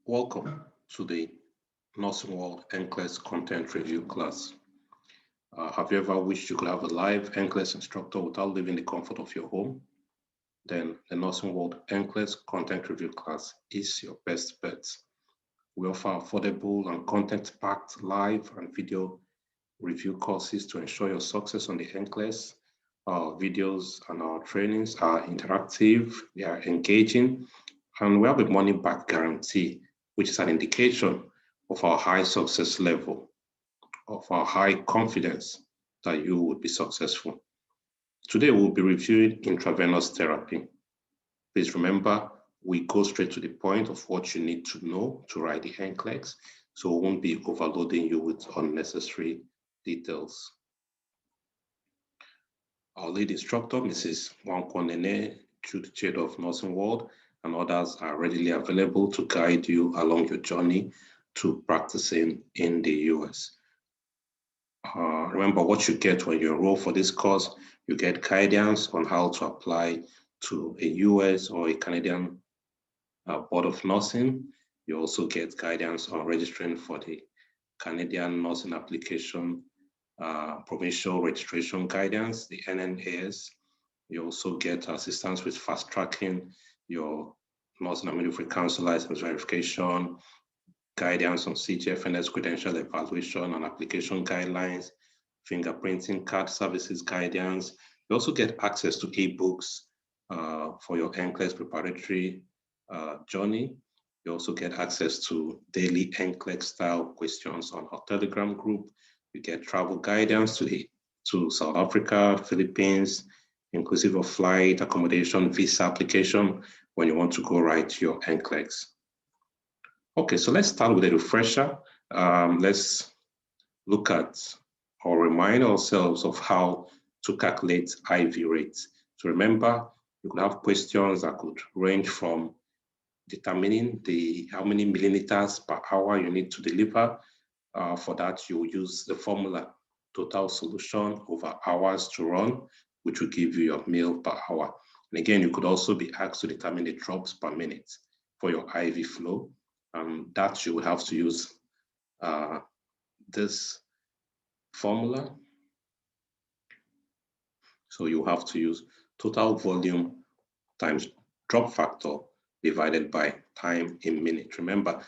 Welcome to the Nursing World Nclex content review class. Have you ever wished you could have a live Nclex instructor without leaving the comfort of your home? Then the Nursing World Nclex content review class is your best bet. We offer affordable and content-packed live and video review courses to ensure your success on the Nclex. Our videos and our trainings are interactive, they are engaging, and we have a money-back guarantee, which is an indication of our high success level, of our high confidence that you will be successful. Today, we'll be reviewing intravenous therapy. Please remember, we go straight to the point of what you need to know to write the Nclex, so we won't be overloading you with unnecessary details. Our lead instructor, Mrs. Nene, Chair of Nursing World, and others are readily available to guide you along your journey to practicing in the US. Remember what you get when you enroll for this course. You get guidance on how to apply to a US or a Canadian Board of Nursing. You also get guidance on registering for the Canadian Nursing Application Provincial Registration Guidance, the NNAS. You also get assistance with fast tracking your Nursing and Midwifery Council license verification, guidance on CGFNS credential evaluation and application guidelines, fingerprinting card services guidance. You also get access to ebooks for your Nclex preparatory journey. You also get access to daily Nclex style questions on our Telegram group. You get travel guidance to South Africa, Philippines, inclusive of flight, accommodation, visa application when you want to go write your Nclex. Okay, so let's start with a refresher. Let's look at or remind ourselves of how to calculate IV rates. So remember, you could have questions that could range from determining how many milliliters per hour you need to deliver. For that, you will use the formula total solution over hours to run, which will give you your mil per hour. And again, you could also be asked to determine the drops per minute for your IV flow. That you will have to use this formula. So you have to use total volume times drop factor divided by time in minutes. Remember,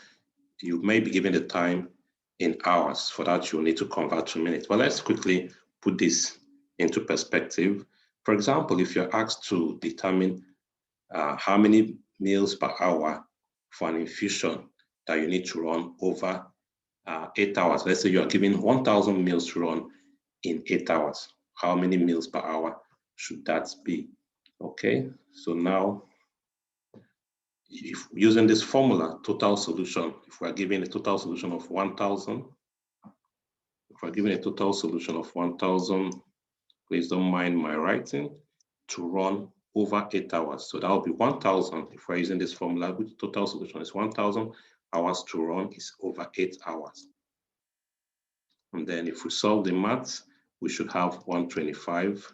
you may be given the time in hours. For that, you'll need to convert to minutes. But let's quickly put this into perspective. For example, if you're asked to determine how many mils per hour for an infusion that you need to run over 8 hours. Let's say you are given 1,000 mils to run in 8 hours. How many mils per hour should that be? Okay, so now, if using this formula, total solution, if we're given a total solution of 1,000, please don't mind my writing, to run over 8 hours. So that will be 1,000. If we're using this formula, which total solution is 1,000 hours to run is over 8 hours. And then if we solve the maths, we should have 125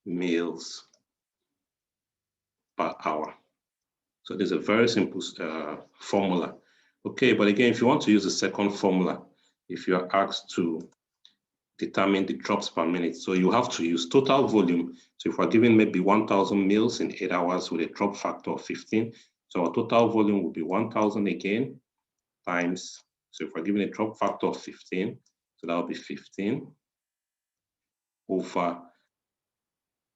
mils per hour. So there's a very simple formula. Okay, but again, if you want to use the second formula, if you are asked to determine the drops per minute, so you have to use total volume. So if we're given maybe 1,000 mils in 8 hours with a drop factor of 15, so our total volume will be 1,000 again times, so if we're given a drop factor of 15, so that will be 15 over,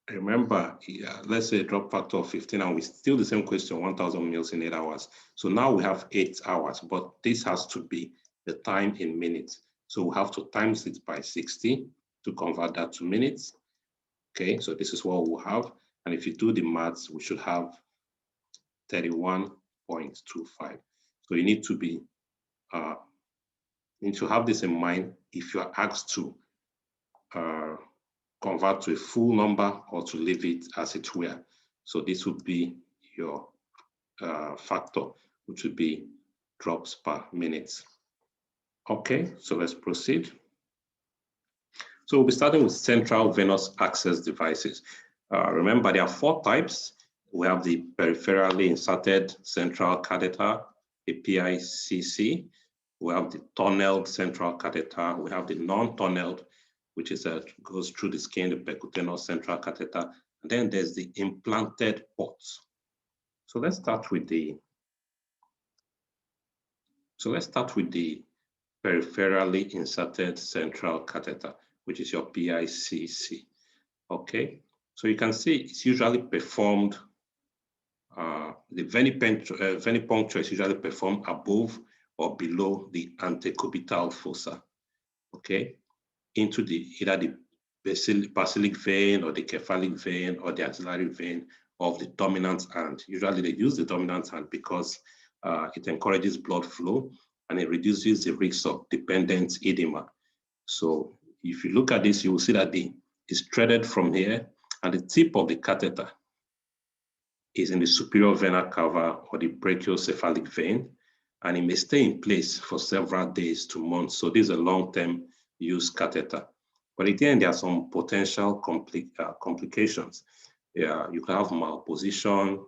remember, let's say a drop factor of 15, and we still the same question, 1,000 mils in 8 hours. So now we have 8 hours, but this has to be the time in minutes. So we have to times it by 60 to convert that to minutes. Okay, so this is what we'll have. And if you do the maths, we should have 31.25. So you need to be, have this in mind if you are asked to convert to a full number or to leave it as it were. So this would be your factor, which would be drops per minute. Okay, so let's proceed. So we'll be starting with central venous access devices. Remember, there are 4 types. We have the peripherally inserted central catheter, a PICC. We have the tunneled central catheter. We have the non-tunneled, which is goes through the skin, the percutaneous central catheter. And then there's the implanted pots. So let's start with the peripherally inserted central catheter, which is your PICC. Okay, so you can see it's usually performed. The venipuncture is usually performed above or below the antecubital fossa. Okay, into either the basilic vein or the cephalic vein or the axillary vein of the dominant hand. Usually they use the dominant hand because it encourages blood flow and it reduces the risk of dependent edema. So if you look at this, you will see that it's threaded from here and the tip of the catheter is in the superior vena cava or the brachiocephalic vein, and it may stay in place for several days to months. So this is a long-term use catheter. But again, there are some potential complications. Yeah, you could have malposition,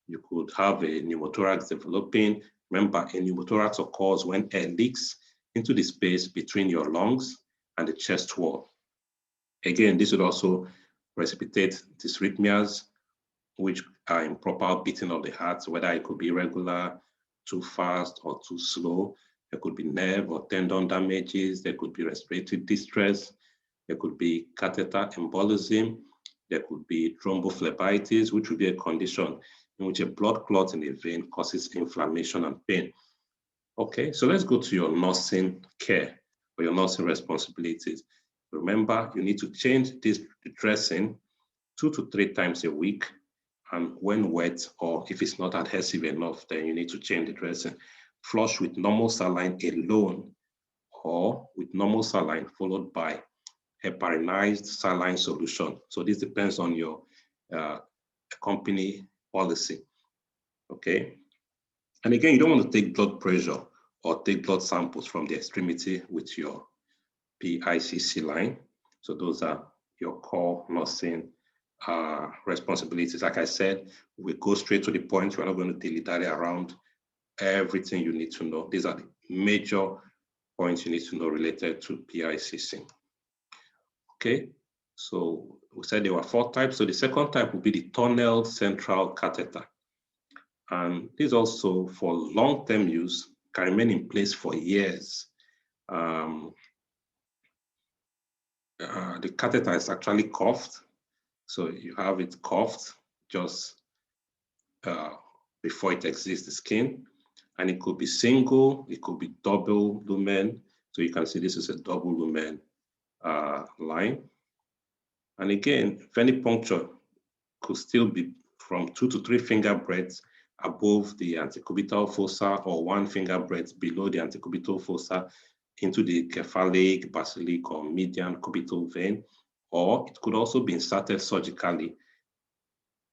you could have a pneumothorax developing. Remember, a pneumothorax occurs when air leaks into the space between your lungs and the chest wall. Again, this would also precipitate dysrhythmias, which are improper beating of the heart, whether it could be irregular, too fast or too slow. There could be nerve or tendon damages. There could be respiratory distress. There could be catheter embolism. There could be thrombophlebitis, which would be a condition in which a blood clot in the vein causes inflammation and pain. Okay, so let's go to your nursing care or your nursing responsibilities. Remember, you need to change this dressing 2 to 3 times a week. And when wet, or if it's not adhesive enough, then you need to change the dressing. Flush with normal saline alone, or with normal saline followed by heparinized saline solution. So this depends on your company policy, okay? And again, you don't want to take blood pressure or take blood samples from the extremity with your PICC line. So those are your core nursing responsibilities. Like I said, we go straight to the point. We're not going to dilly-dally around everything you need to know. These are the major points you need to know related to PICC. Okay, so we said there were 4 types. So the second type would be the tunneled central catheter. And this also, for long-term use, can remain in place for years. The catheter is actually cuffed. So you have it cuffed just before it exits the skin. And it could be single, it could be double lumen. So you can see this is a double lumen line. And again, venipuncture could still be from 2 to 3 finger breadths above the antecubital fossa or 1 finger breadth below the antecubital fossa into the cephalic, basilic, or median cubital vein. Or it could also be inserted surgically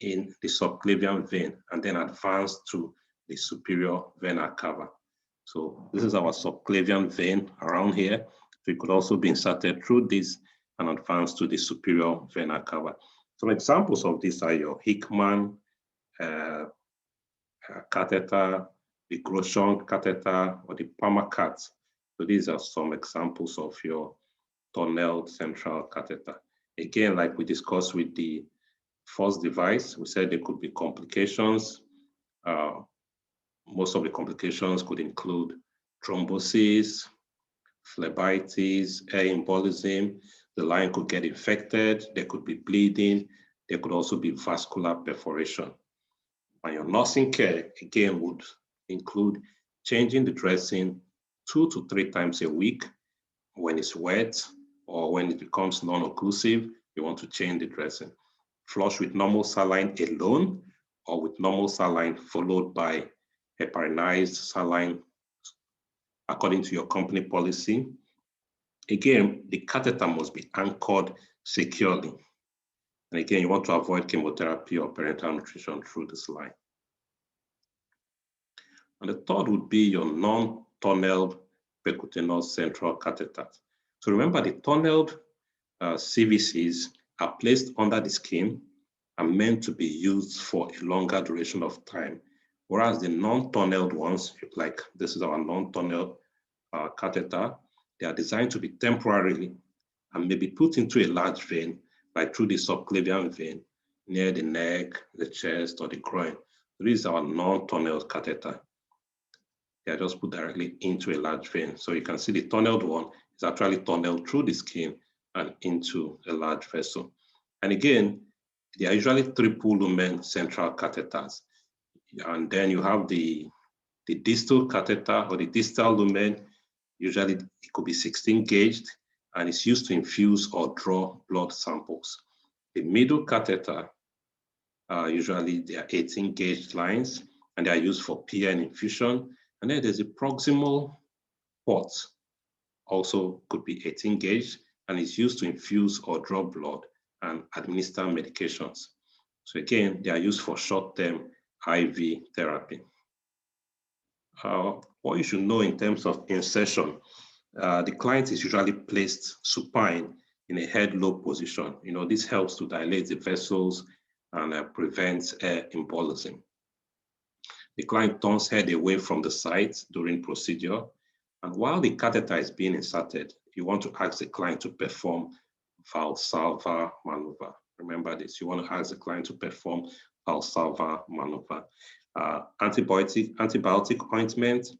in the subclavian vein and then advance to the superior vena cava. So this is our subclavian vein around here. So it could also be inserted through this and advance to the superior vena cava. Some examples of this are your Hickman catheter, the Groshon catheter, or the Palmer-Cat. So these are some examples of your tunneled central catheter. Again, like we discussed with the first device, we said there could be complications. Most of the complications could include thrombosis, phlebitis, air embolism. The line could get infected. There could be bleeding. There could also be vascular perforation. And your nursing care, again, would include changing the dressing 2 to 3 times a week. When it's wet or when it becomes non-occlusive, you want to change the dressing. Flush with normal saline alone or with normal saline followed by heparinized saline according to your company policy. Again, the catheter must be anchored securely. And again, you want to avoid chemotherapy or parenteral nutrition through this line. And the third would be your non-tunneled percutaneous central catheter. So remember, the tunneled CVCs are placed under the skin are meant to be used for a longer duration of time, whereas the non-tunneled ones, like this is our non-tunneled catheter, they are designed to be temporarily and may be put into a large vein, like through the subclavian vein, near the neck, the chest, or the groin. This is our non-tunneled catheter. They are just put directly into a large vein. So you can see the tunneled one is actually tunneled through the skin and into a large vessel. And again, they are usually triple lumen central catheters. And then you have the distal catheter or the distal lumen. Usually it could be 16 gauged and it's used to infuse or draw blood samples. The middle catheter, usually they are 18 gauge lines and they are used for PN infusion. And then there's a proximal pot, also could be 18 gauge, and is used to infuse or draw blood and administer medications. So again, they are used for short-term IV therapy. What you should know in terms of insertion, the client is usually placed supine in a head-low position. This helps to dilate the vessels and prevents air embolism. The client turns head away from the site during procedure. And while the catheter is being inserted, you want to ask the client to perform Valsalva maneuver. Remember this, you want to ask the client to perform Valsalva maneuver. Antibiotic ointment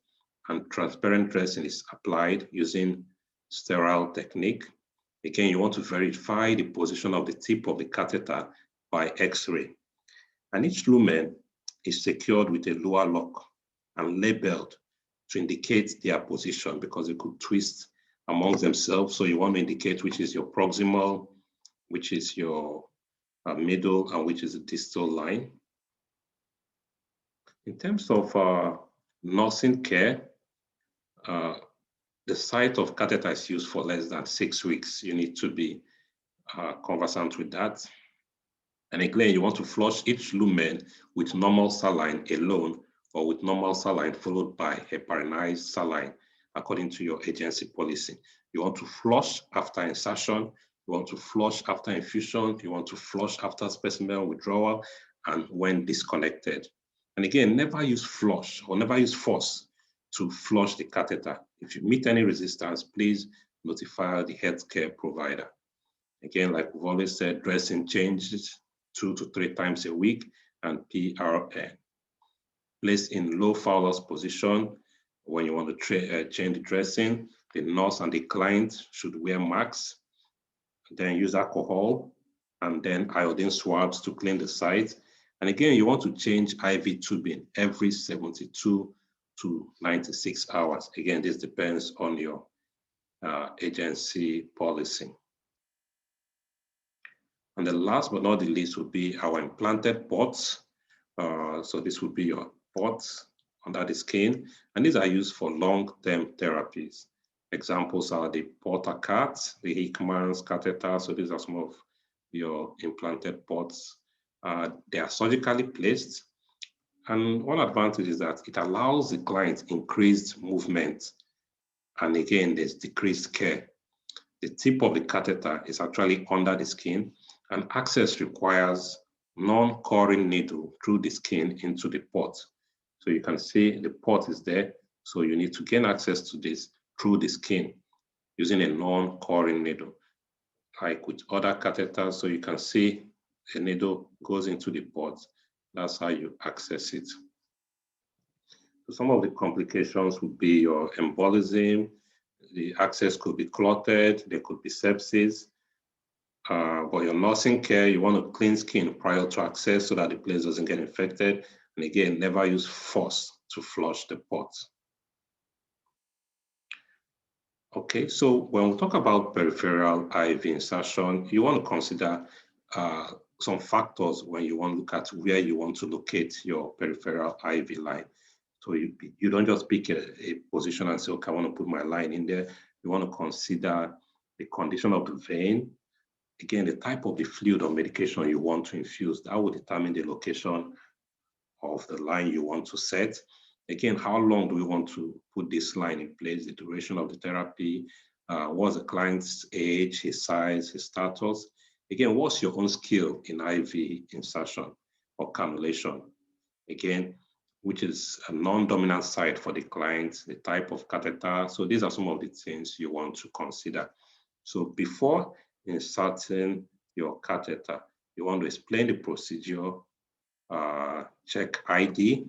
and transparent dressing is applied using sterile technique. Again, you want to verify the position of the tip of the catheter by X-ray. And each lumen is secured with a lower lock and labeled to indicate their position because they could twist amongst themselves. So you want to indicate which is your proximal, which is your middle, and which is the distal line. In terms of nursing care, the site of catheter is used for less than 6 weeks. You need to be conversant with that. And again, you want to flush each lumen with normal saline alone or with normal saline followed by heparinized saline according to your agency policy. You want to flush after insertion, you want to flush after infusion, you want to flush after specimen withdrawal, and when disconnected. And again, never use flush or never use force to flush the catheter. If you meet any resistance, please notify the healthcare provider. Again, like we've always said, dressing changes 2 to 3 times a week, and PRN. Place in low Fowler's position when you want to change the dressing. The nurse and the client should wear masks, then use alcohol, and then iodine swabs to clean the site. And again, you want to change IV tubing every 72 to 96 hours. Again, this depends on your agency policy. And the last but not the least would be our implanted pots. So this would be your pots under the skin, and these are used for long-term therapies. Examples are the Porter-Cat, the Hickman's catheter. So these are some of your implanted pots. They are surgically placed, and one advantage is that it allows the client increased movement, and again, there's decreased care. The tip of the catheter is actually under the skin, and access requires non-coring needle through the skin into the pot. So you can see the pot is there, so you need to gain access to this through the skin using a non-coring needle. Like with other catheters, so you can see a needle goes into the pot. That's how you access it. So some of the complications would be your embolism, the access could be clotted, there could be sepsis. But your nursing care, you want to clean skin prior to access so that the place doesn't get infected. And again, never use force to flush the pot. Okay, so when we talk about peripheral IV insertion, you want to consider some factors when you want to look at where you want to locate your peripheral IV line. So you don't just pick a position and say, okay, I want to put my line in there. You want to consider the condition of the vein. Again, the type of the fluid or medication you want to infuse, that will determine the location of the line you want to set. Again, how long do we want to put this line in place, the duration of the therapy, what's the client's age, his size, his status. Again, what's your own skill in IV insertion or cannulation? Again, which is a non-dominant site for the client, the type of catheter. So these are some of the things you want to consider. So before inserting your catheter, you want to explain the procedure, check ID.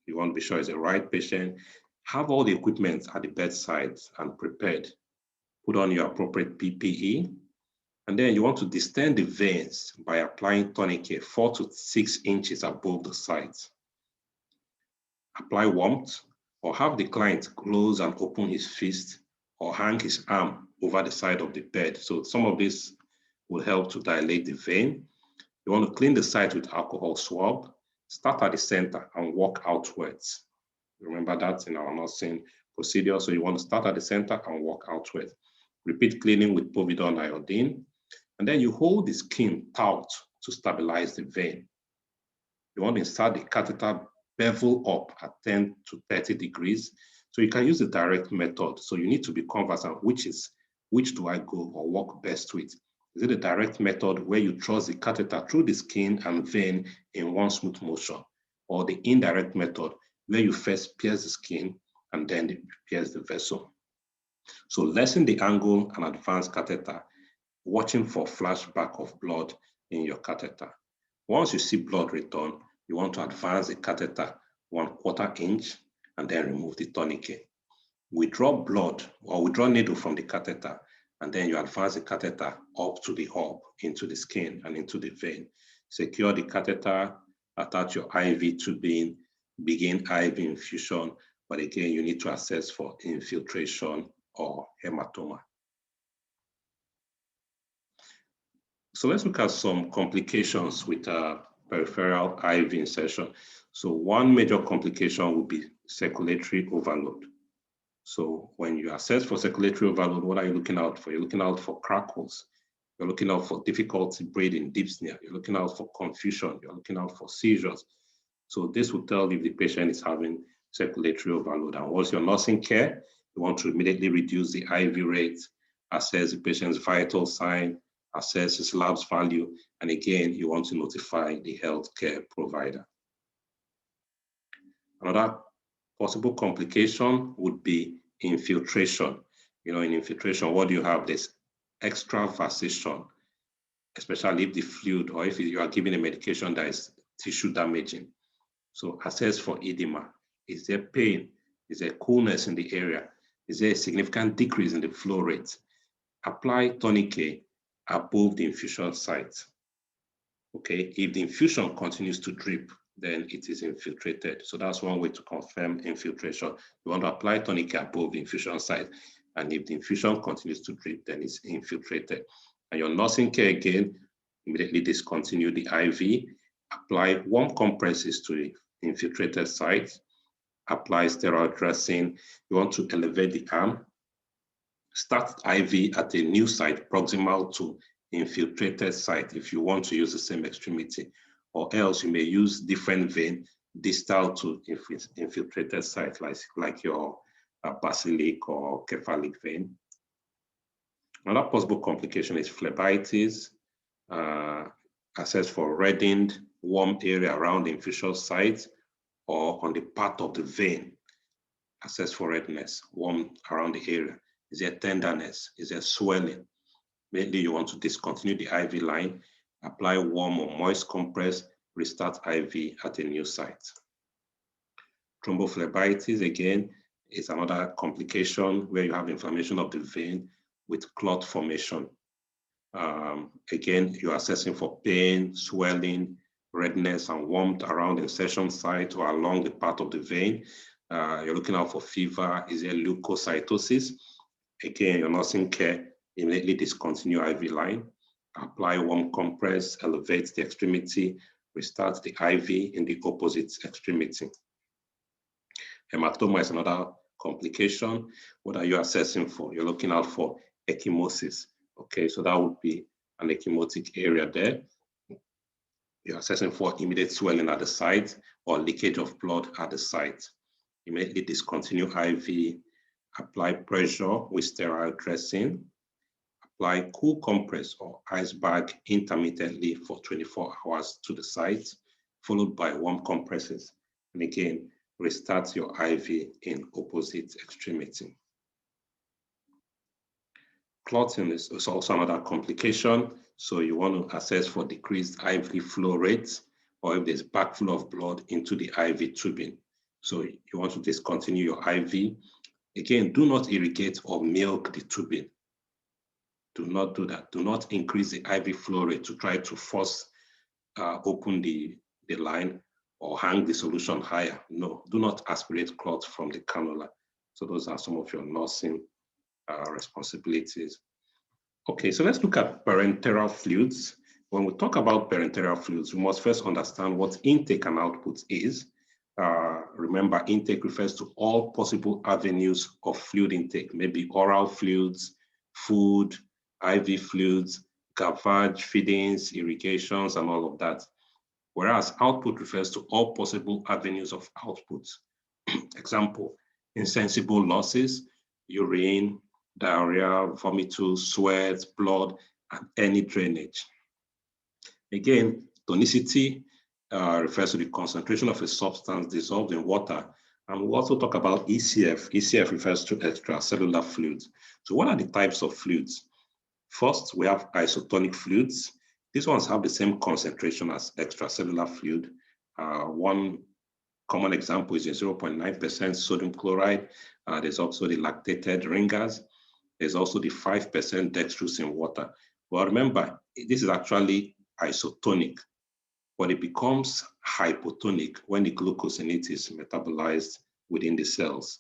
You want to be sure it's the right patient. Have all the equipment at the bedside and prepared. Put on your appropriate PPE. And then you want to distend the veins by applying tourniquet 4 to 6 inches above the site. Apply warmth, or have the client close and open his fist or hang his arm over the side of the bed. So some of this will help to dilate the vein. You want to clean the site with alcohol swab. Start at the center and walk outwards. Remember that in our nursing procedure. So you want to start at the center and walk outwards. Repeat cleaning with povidone iodine. And then you hold the skin taut to stabilize the vein. You want to insert the catheter bevel up at 10 to 30 degrees. So you can use the direct method. So you need to be conversant, which do I go or work best with? Is it a direct method where you thrust the catheter through the skin and vein in one smooth motion? Or the indirect method where you first pierce the skin and then pierce the vessel? So lessen the angle and advance catheter, watching for flashback of blood in your catheter. Once you see blood return, you want to advance the catheter 1/4 inch and then remove the tourniquet. Withdraw blood or withdraw needle from the catheter, and then you advance the catheter up to the hub, into the skin and into the vein. Secure the catheter, attach your IV tubing, begin IV infusion, but again, you need to assess for infiltration or hematoma. So let's look at some complications with peripheral IV insertion. So one major complication would be circulatory overload. So when you assess for circulatory overload, what are you looking out for? You're looking out for crackles. You're looking out for difficulty breathing, dyspnea. You're looking out for confusion. You're looking out for seizures. So this will tell if the patient is having circulatory overload. And once you're nursing care, you want to immediately reduce the IV rate, assess the patient's vital sign, assess his labs value, and again, you want to notify the healthcare provider. Another possible complication would be infiltration. You know, in infiltration, what do you have? There's extravasation, especially if the fluid or if you are giving a medication that is tissue damaging. So assess for edema. Is there pain? Is there coolness in the area? Is there a significant decrease in the flow rate? Apply tourniquet above the infusion site. Okay, if the infusion continues to drip, then it is infiltrated. So that's one way to confirm infiltration. You want to apply tourniquet above the infusion site, and if the infusion continues to drip, then it's infiltrated. And your nursing care, again, immediately discontinue the IV, apply warm compresses to the infiltrated site, apply sterile dressing. You want to elevate the arm, start IV at a new site proximal to infiltrated site if you want to use the same extremity, or else you may use different vein distal to infiltrated site, like your basilic or cephalic vein. Another possible complication is phlebitis, assess for reddened, warm area around the infusion site or on the part of the vein. Assess for redness, warm around the area. Is there tenderness? Is there swelling? Mainly you want to discontinue the IV line, apply warm or moist compress, restart IV at a new site. Thrombophlebitis, again, is another complication where you have inflammation of the vein with clot formation. Again, you're assessing for pain, swelling, redness, and warmth around the insertion site or along the part of the vein. You're looking out for fever. Is there leukocytosis? Again, your nursing care, immediately discontinue IV line, apply warm compress, elevate the extremity, restart the IV in the opposite extremity. Hematoma is another complication. What are you assessing for? You're looking out for ecchymosis. Okay, so that would be an ecchymotic area there. You're assessing for immediate swelling at the site or leakage of blood at the site. Immediately discontinue IV, apply pressure with sterile dressing, apply cool compress or ice bag intermittently for 24 hours to the site, followed by warm compresses. And again, restart your IV in opposite extremity. Clotting is also another complication. So you want to assess for decreased IV flow rates or if there's backflow of blood into the IV tubing. So you want to discontinue your IV. Again, do not irrigate or milk the tubing. Do not do that. Do not increase the IV flow rate to try to force open the line or hang the solution higher. No, do not aspirate clot from the cannula. So those are some of your nursing responsibilities. Okay, so let's look at parenteral fluids. When we talk about parenteral fluids, we must first understand what intake and output is. Remember, intake refers to all possible avenues of fluid intake, maybe oral fluids, food, IV fluids, gavage, feedings, irrigations, and all of that. Whereas output refers to all possible avenues of output. Example, insensible losses, urine, diarrhea, vomitus, sweat, blood, and any drainage. Again, tonicity refers to the concentration of a substance dissolved in water. And we'll also talk about ECF. ECF refers to extracellular fluids. So what are the types of fluids? First, we have isotonic fluids. These ones have the same concentration as extracellular fluid. One common example is a 0.9% sodium chloride. There's also the lactated ringers. There's also the 5% dextrose in water. Well, remember, this is actually isotonic, but it becomes hypotonic when the glucose in it is metabolized within the cells.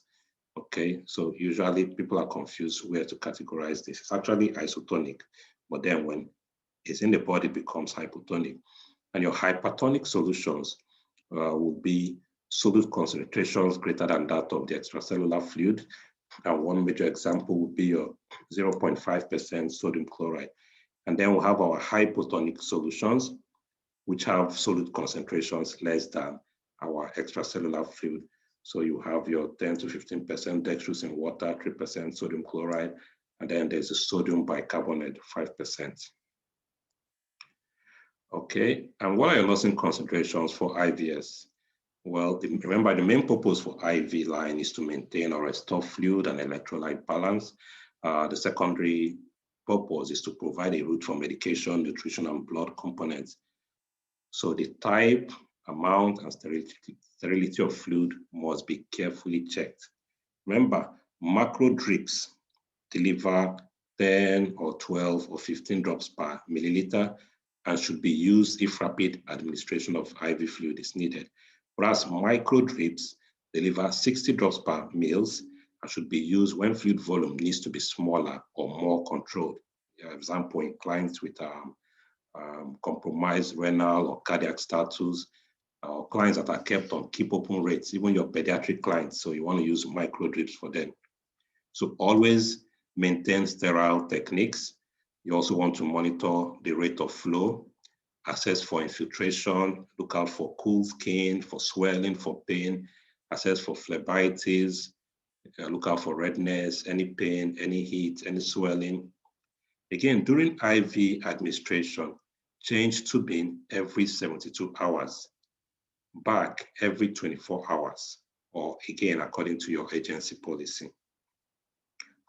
Okay, so usually people are confused where to categorize this. It's actually isotonic, but then when it's in the body, it becomes hypotonic. And your hypertonic solutions will be solute concentrations greater than that of the extracellular fluid. And one major example would be your 0.5% sodium chloride. And then we'll have our hypotonic solutions, which have solute concentrations less than our extracellular fluid. So you have your 10 to 15% dextrose in water, 3% sodium chloride, and then there's a sodium bicarbonate, 5%. Okay, and what are your nursing concentrations for IVS? Well, remember the main purpose for IV line is to maintain or restore fluid and electrolyte balance. The secondary purpose is to provide a route for medication, nutrition, and blood components. So the type, amount, and sterility of fluid must be carefully checked. Remember, macro drips deliver 10 or 12 or 15 drops per milliliter and should be used if rapid administration of IV fluid is needed. Whereas micro drips deliver 60 drops per mils and should be used when fluid volume needs to be smaller or more controlled. For example, in clients with compromised renal or cardiac status, or clients that are kept on keep open rates, even your pediatric clients, so you want to use micro drips for them. So always maintain sterile techniques. You also want to monitor the rate of flow, assess for infiltration, look out for cool skin, for swelling, for pain, assess for phlebitis, look out for redness, any pain, any heat, any swelling. Again, during IV administration, change tubing every 72 hours, back every 24 hours, or again, according to your agency policy.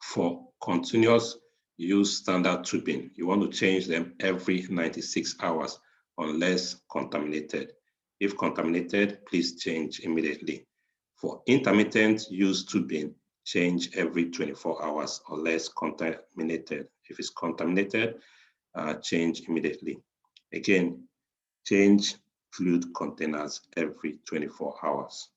For continuous use standard tubing, you want to change them every 96 hours unless contaminated. If contaminated, please change immediately. For intermittent use tubing, change every 24 hours unless contaminated. If it's contaminated, change immediately. Again, change fluid containers every 24 hours.